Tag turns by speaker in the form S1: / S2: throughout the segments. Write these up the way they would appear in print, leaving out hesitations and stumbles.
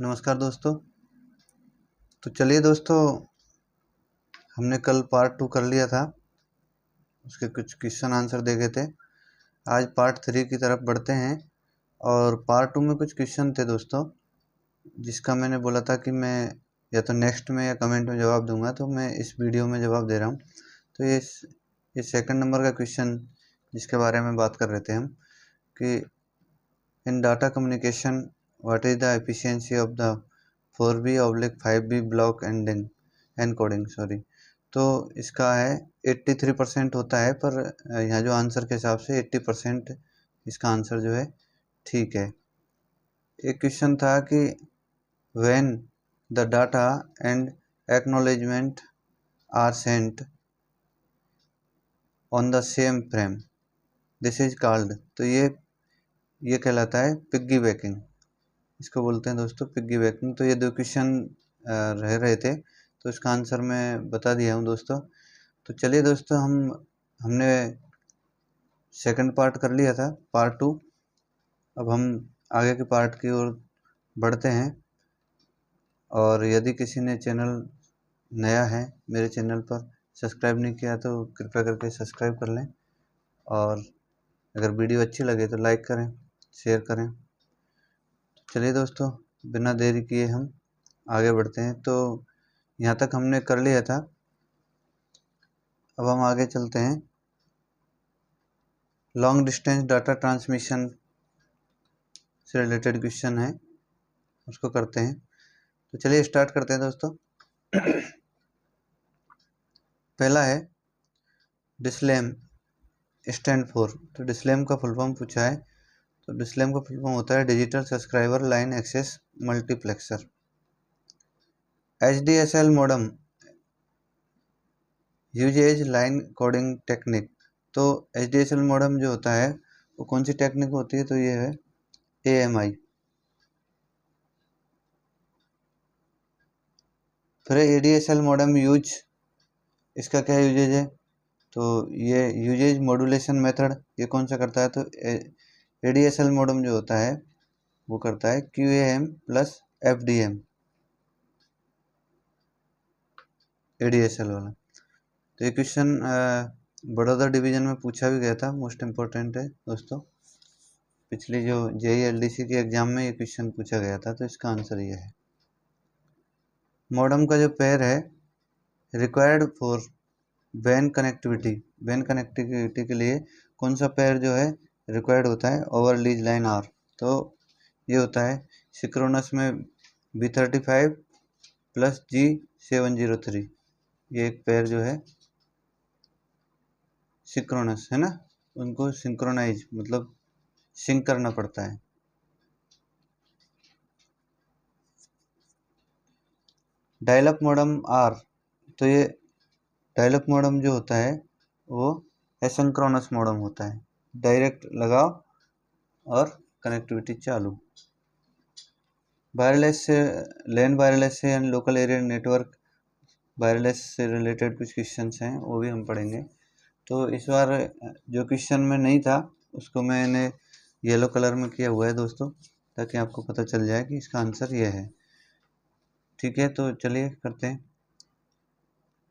S1: नमस्कार दोस्तों। तो चलिए दोस्तों, हमने कल पार्ट 2 कर लिया था, उसके कुछ क्वेश्चन आंसर देखे थे। आज पार्ट 3 की तरफ बढ़ते हैं और पार्ट 2 में कुछ क्वेश्चन थे दोस्तों, जिसका मैंने बोला था कि मैं या तो नेक्स्ट में या कमेंट में जवाब दूंगा, तो मैं इस वीडियो में जवाब दे रहा हूँ। तो ये सेकंड नंबर का क्वेश्चन जिसके बारे में बात कर रहे थे हम कि in data communication what is the efficiency of the 4B/5B block encoding तो इसका है 83% होता है, पर यहाँ जो आंसर के हिसाब से 80% इसका आंसर जो है ठीक है। एक क्वेश्चन था कि when the data and acknowledgement are sent on the same frame this is called, तो ये कहलाता है पिग्गी बैकिंग। इसको बोलते हैं दोस्तों पिग्गी बैकिंग। तो ये दो क्वेश्चन रह रहे थे, तो इसका आंसर मैं बता दिया हूँ दोस्तों। तो चलिए दोस्तों, हमने सेकंड पार्ट कर लिया था, पार्ट 2। अब हम आगे के पार्ट की ओर बढ़ते हैं। और यदि किसी ने चैनल नया है, मेरे चैनल पर सब्सक्राइब नहीं किया, तो कृपया करके सब्सक्राइब कर लें। और अगर वीडियो अच्छी लगे तो लाइक करें, शेयर करें। चलिए दोस्तों, बिना देरी किए हम आगे बढ़ते हैं। तो यहाँ तक हमने कर लिया था, अब हम आगे चलते हैं। लॉन्ग डिस्टेंस डाटा ट्रांसमिशन से रिलेटेड क्वेश्चन है, उसको करते हैं। तो चलिए स्टार्ट करते हैं दोस्तों। पहला है डिस्लेम स्टैंड फॉर। तो डिस्लेम का फुल फॉर्म पूछा है, तो डिस्लेम का फुल फॉर्म होता है digital subscriber line access multiplexer. HDSL modem uses line coding technique. तो HDSL मॉडेम जो होता है वो कौन सी टेक्निक होती है, तो ये है AMI। फिर ADSL मॉडेम यूज, इसका क्या यूजेज है, तो ये यूजेज मॉड्यूलेशन मेथड, ये कौन सा करता है, तो ADSL मॉडेम जो होता है वो करता है QAM प्लस FDM, ADSL वाला। तो ये क्वेश्चन बड़ौदा डिवीजन में पूछा भी गया था, मोस्ट इम्पोर्टेंट है दोस्तों। पिछली जो JEE LDC के एग्जाम में ये क्वेश्चन पूछा गया था, तो इसका आंसर ये है। मॉडेम का जो पेयर है रिक्वायर्ड फॉर वैन कनेक्टिविटी के लिए कौन सा पेयर जो है रिक्वायर्ड होता है ओवर लीज लाइन आर, तो ये होता है सिक्रोनस में B35 प्लस G703। ये एक पेयर जो है सिंक्रोनस है ना, उनको सिंक्रोनाइज मतलब सिंक करना पड़ता है। डायल अप मॉडेम आर, तो ये डायल अप मॉडेम जो होता है वो एसिंक्रोनस मॉडेम होता है, डायरेक्ट लगाओ और कनेक्टिविटी चालू। वायरलेस से लैन वायरलेस से यानी लोकल एरिया नेटवर्क वायरलेस से रिलेटेड कुछ क्वेश्चंस हैं, वो भी हम पढ़ेंगे। तो इस बार जो क्वेश्चन में नहीं था उसको मैंने येलो कलर में किया हुआ है दोस्तों, ताकि आपको पता चल जाए कि इसका आंसर ये है। ठीक है, तो चलिए करते हैं।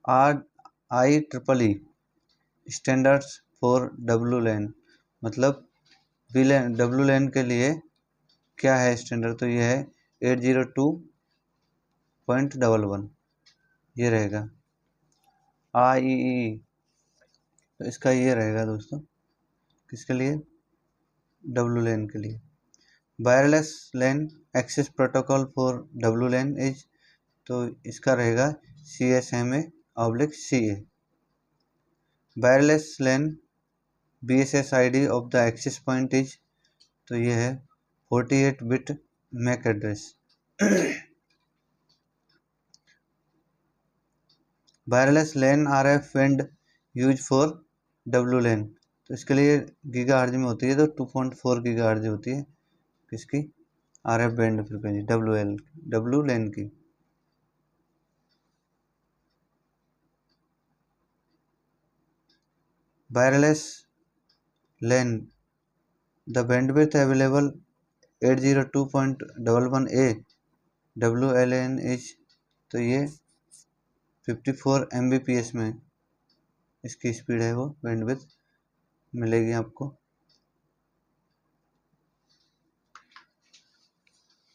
S1: IEEE स्टैंडर्ड्स फॉर WLAN, मतलब WLAN के लिए क्या है स्टैंडर्ड, तो ये है 802.11, ये रहेगा IEEE। तो इसका ये रहेगा दोस्तों, किसके लिए, WLAN के लिए। Wireless LAN access protocol for WLAN is, तो इसका रहेगा CSMA/CA। Wireless LAN BSSID of the access point is, तो ये है 48 bit MAC address. Wireless LAN RF band use for WLAN, तो इसके लिए गीगाहर्ट्ज में होती है, तो 2.4 गीगाहर्ट्ज होती है किसकी, RF बैंड फ्रीक्वेंसी WLAN की। Wireless LAN the bandwidth available 802.11a WLAN is, तो ये 54 Mbps में इसकी स्पीड है, वो बैंडविड्थ मिलेगी आपको।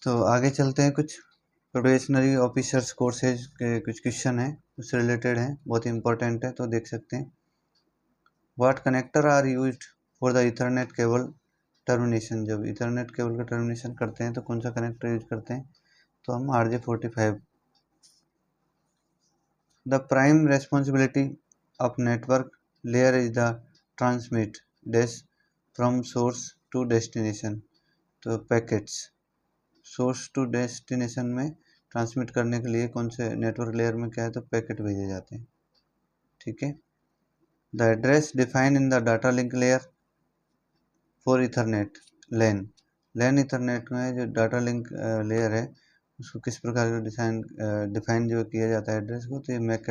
S1: तो आगे चलते हैं, कुछ प्रोबेशनरी ऑफिसर्स कोर्सेज के कुछ क्वेश्चन हैं, उससे रिलेटेड हैं, बहुत ही इंपॉर्टेंट है, तो देख सकते हैं। What connector are used for the ethernet cable termination, जब इथरनेट केबल का टर्मिनेशन करते हैं तो कौन सा कनेक्टर यूज करते हैं, तो हम RJ45। The prime responsibility of network layer is the transmit dash from source to destination, तो पैकेट्स सोर्स टू डेस्टिनेशन में ट्रांसमिट करने के लिए कौन से नेटवर्क लेयर में क्या है, तो पैकेट भेजे जाते हैं, ठीक है। The address defined in the data link layer for ethernet LAN, LAN ethernet में जो डाटा लिंक लेयर है उसको किस प्रकार का डिफाइन जो किया जाता है एड्रेस को, तो ये मैक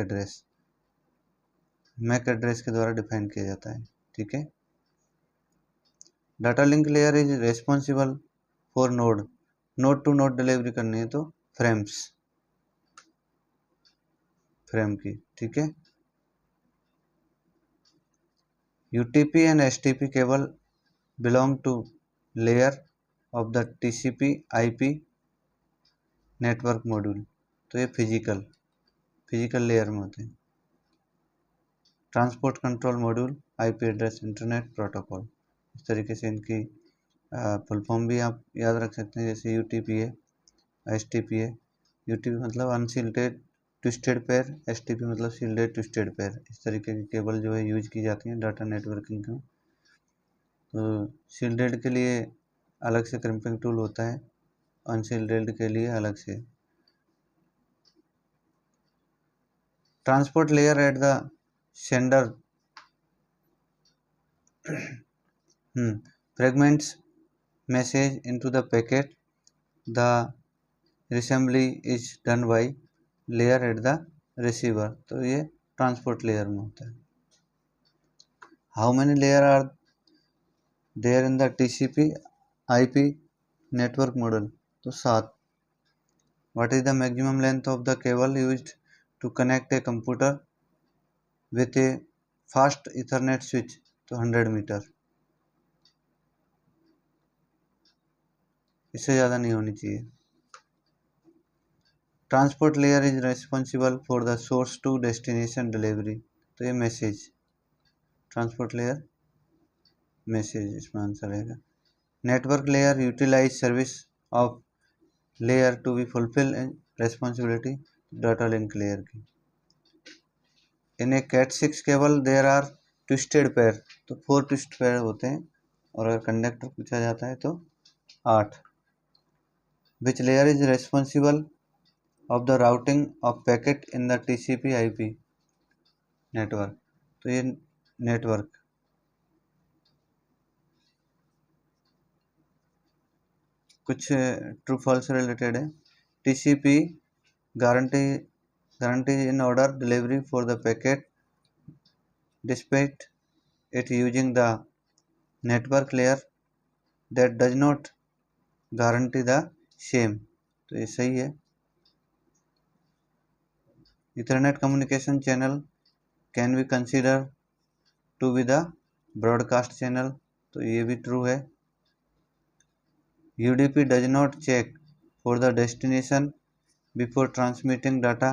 S1: एड्रेस के द्वारा डिफाइन किया जाता है, ठीक है। Data link layer is responsible for node to node delivery करनी है तो फ्रेम की, ठीक है। UTP and STP cable belong to layer of the TCP/IP network module, तो ये फिजिकल लेयर में होते हैं। Transport control module, IP address internet protocol, इस तरीके से इनकी फुल फॉर्म भी आप याद रख सकते हैं, जैसे UTP है, STP है। UTP मतलब अनशील्डेड ट्विस्टेड पेयर, STP मतलब शील्डेड ट्विस्टेड पेयर, इस तरीके की केबल जो है यूज की जाती है डाटा नेटवर्किंग में। तो शील्डेड के लिए अलग से क्रिम्पिंग टूल होता है, अनशील्डेड के लिए अलग से। Transport layer at the sender fragments message into the packet, the assembly is done by layer at the receiver, तो ये ट्रांसपोर्ट लेयर में होता है। How many layer are there in the TCP/IP network model, तो 7। What is the maximum length of the cable used to connect a computer with a fast ethernet switch, तो 100 metre, इससे ज़्यादा नहीं होनी चाहिए। Transport layer is responsible for the source to destination delivery, तो ये message, transport layer message इसमें answer रहेगा। Network layer utilise service of layer two be fulfil responsibility data link layer की। In a Cat6 cable there are twisted pair, तो 4 twist pair होते हैं, और अगर कंडक्टर पूछा जाता है तो 8। Which layer is responsible of the routing of packet in the TCP/IP network, तो ये नेटवर्क। कुछ ट्रू फॉल्स रिलेटेड है। TCP guarantees in order delivery for the packet despite it using the network layer that does not guarantee the same, तो ये सही है। Ethernet communication channel can be considered to be the broadcast channel, तो ये भी true है। UDP does not check for the destination before transmitting data,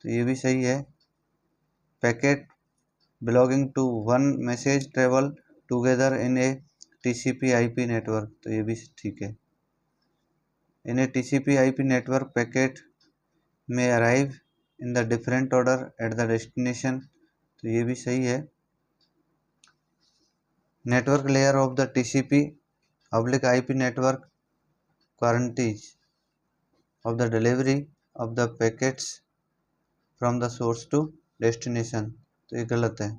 S1: तो ये भी सही है। Packet belonging to one message travel together in a TCP/IP network, तो ये भी ठीक है। In a TCP/IP network, packet may arrive in the different order at the destination, तो ये भी सही है। Network layer of the TCP/IP network guarantees of the delivery of the packets from the source to destination, तो ये गलत है।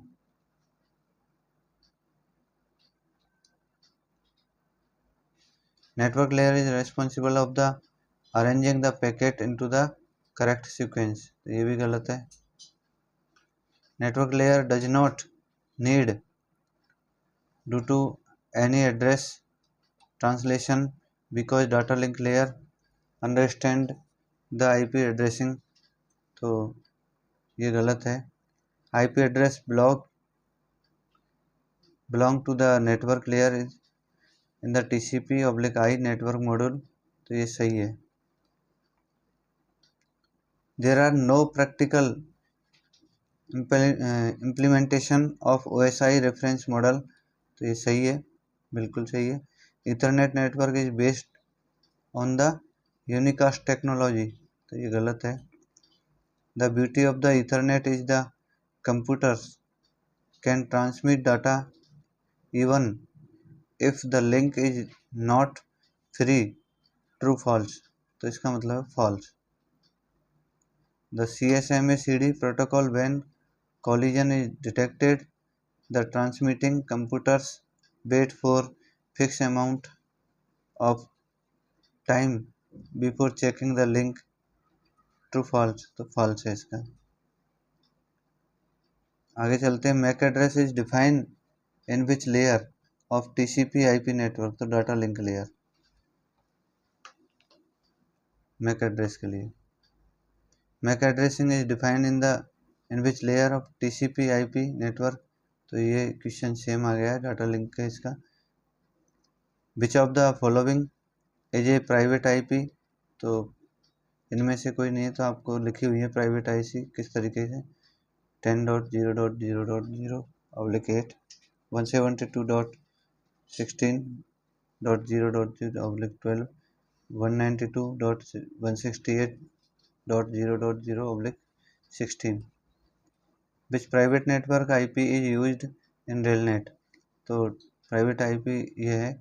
S1: Network layer is responsible of the arranging the packet into the correct sequence, तो ये भी गलत है। Network layer does not need due to any address translation because data link layer understand the IP addressing, तो ये गलत है। IP address belong to the network layer in the TCP/I network module, तो ये सही है। There are no practical implementation of OSI reference model, तो ये सही है, बिल्कुल सही है। Ethernet network is based on the unicast technology, तो ये गलत है। The beauty of the Ethernet is the computers can transmit data even if the link is not free, true false, तो इसका मतलब है false। The CSMA/CD protocol, when collision is detected, the transmitting computers wait for fixed amount of time before checking the link, true false, तो false है इसका। आगे चलते हैं। MAC address is define in which layer of TCP/IP network, तो data link layer MAC address के लिए। MAC addressing is defined in which layer of TCP/IP network, तो ये क्वेश्चन सेम आ गया है, डाटा लिंक का इसका। Which of the following is a private IP, तो इनमें से कोई नहीं है, तो आपको लिखी हुई है प्राइवेट IC किस तरीके से। 10.0.0.0/8 172.16.0.0/12 192.168.0.0/16। Which private network IP is used in RailNet, तो प्राइवेट IP ये है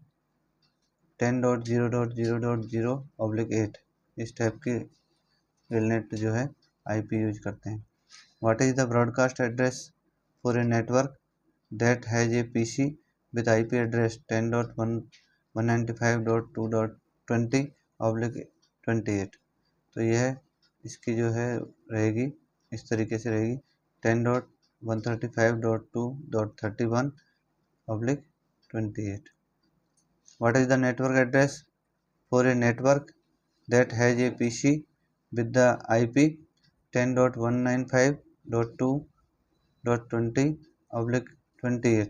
S1: 10.0.0.0/8, इस टाइप की रेलनेट जो है IP यूज करते हैं। What is the broadcast address for a network that has a PC with IP address 10.195.2.20/28, तो यह इसकी जो है रहेगी, इस तरीके से रहेगी 10.135.2.31/28। What is the network address for a network that has a PC with the IP 10.195.2.20/28,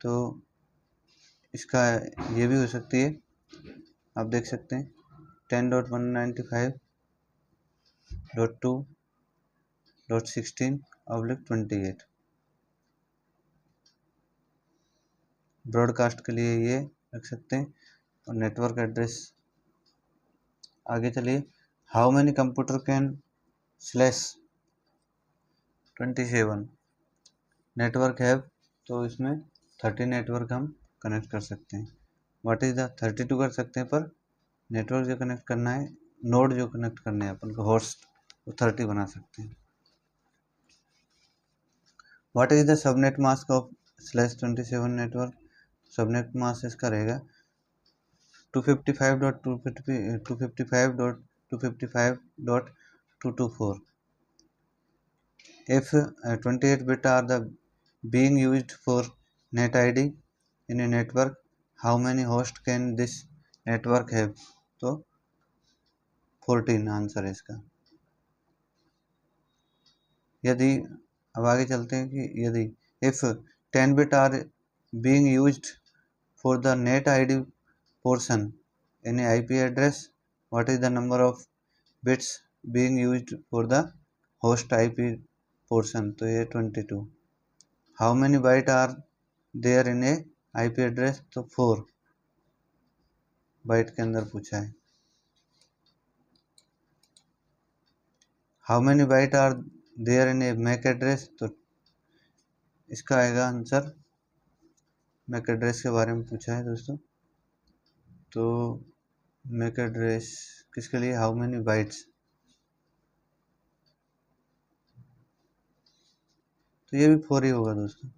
S1: तो इसका ये भी हो सकती है, आप देख सकते हैं 10.195.2.16/28। ब्रॉडकास्ट के लिए ये रख सकते हैं। और नेटवर्क एड्रेस, आगे चलिए। How many computer can /27 network have, तो इसमें 30 नेटवर्क हम कनेक्ट कर सकते हैं। व्हाट इज द 32 कर सकते हैं, पर नेटवर्क जो कनेक्ट करना है, नोड जो कनेक्ट करने हैं अपन को, होस्ट, वो 30 बना सकते हैं। What is the subnet mask of /27 network, subnet mask इसका रहेगा 255.255.255.224। If 28 bit are the being used for net ID in a network, how many hosts can this network have, तो 14 आंसर है इसका। यदि, अब आगे चलते हैं कि यदि if 10 bit are being used for the net ID portion in a IP address, what is the number of bits being used for the host IP portion, तो ये 22। How many byte are there in a IP address, तो 4 bite के अंदर पूछा है। How many byte are there in a MAC address, तो इसका आएगा आंसर, MAC एड्रेस के बारे में पूछा है दोस्तों, तो MAC एड्रेस किसके लिए, हाउ मेनी बाइट्स, तो ये भी 4 ही होगा दोस्तों।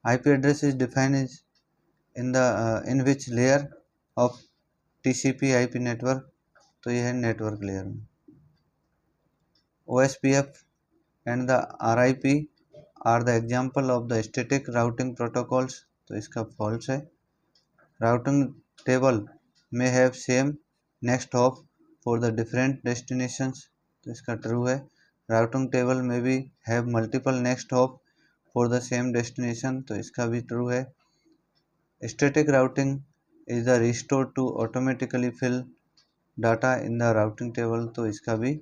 S1: IP address is defined in which layer of TCP/IP network, तो यह है नेटवर्क लेयर में। OSPF and the RIP are the example of the static routing protocols, तो इसका फॉल्स है। Routing table may have same next hop for the different destinations, तो इसका true है। राउटिंग टेबल में भी have multiple next hop for the same destination, तो इसका भी ट्रू है। Static routing is the restore to automatically fill data in the routing table, तो इसका भी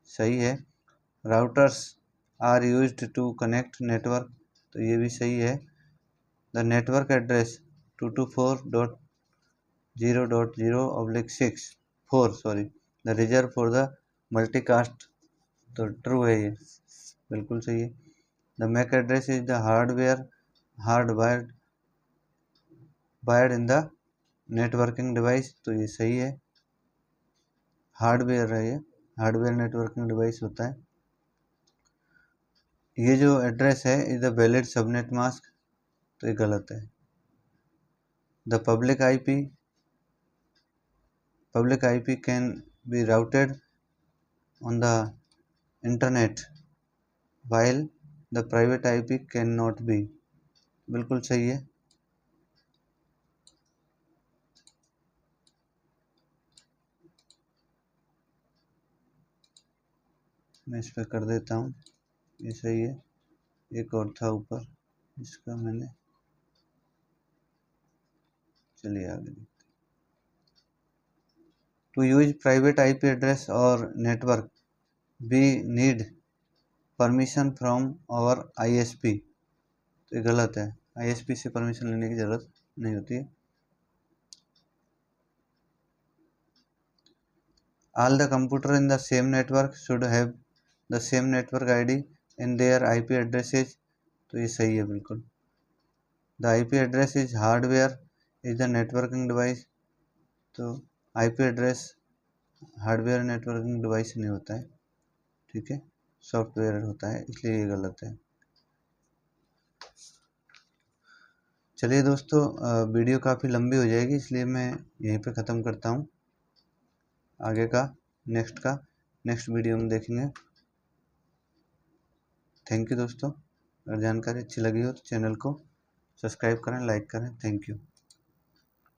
S1: सही है। Routers are used to connect network, तो ये भी सही है। The network address 224.0.0/6 the reserve for the multicast, तो ट्रू है, ये बिल्कुल सही है। The MAC address is the hardwired in the networking device, तो ये सही है। हार्डवेयर है, ये हार्डवेयर नेटवर्किंग डिवाइस होता है। ये जो एड्रेस है is the valid subnet mask, तो ये गलत है। The public IP can be routed on the internet while the private IP can not be, बिल्कुल सही है। मैं इस पर कर देता हूँ, ये सही है। एक और था ऊपर, इसका मैंने, चलिए आगे देखते। To use private IP address और network we need permission from our ISP, तो ये गलत है। आईएसपी से परमिशन लेने की ज़रूरत नहीं होती है। All the computer in the same network should have the same network ID in their IP addresses, तो ये सही है बिल्कुल। The IP address is hardware is the networking device, तो IP address hardware networking device नहीं होता है, ठीक है, सॉफ्टवेयर होता है, इसलिए ये गलत है। चलिए दोस्तों, वीडियो काफ़ी लंबी हो जाएगी, इसलिए मैं यहीं पे ख़त्म करता हूँ। आगे का नेक्स्ट वीडियो में देखेंगे। थैंक यू दोस्तों। अगर जानकारी अच्छी लगी हो तो चैनल को सब्सक्राइब करें, लाइक करें। Thank you.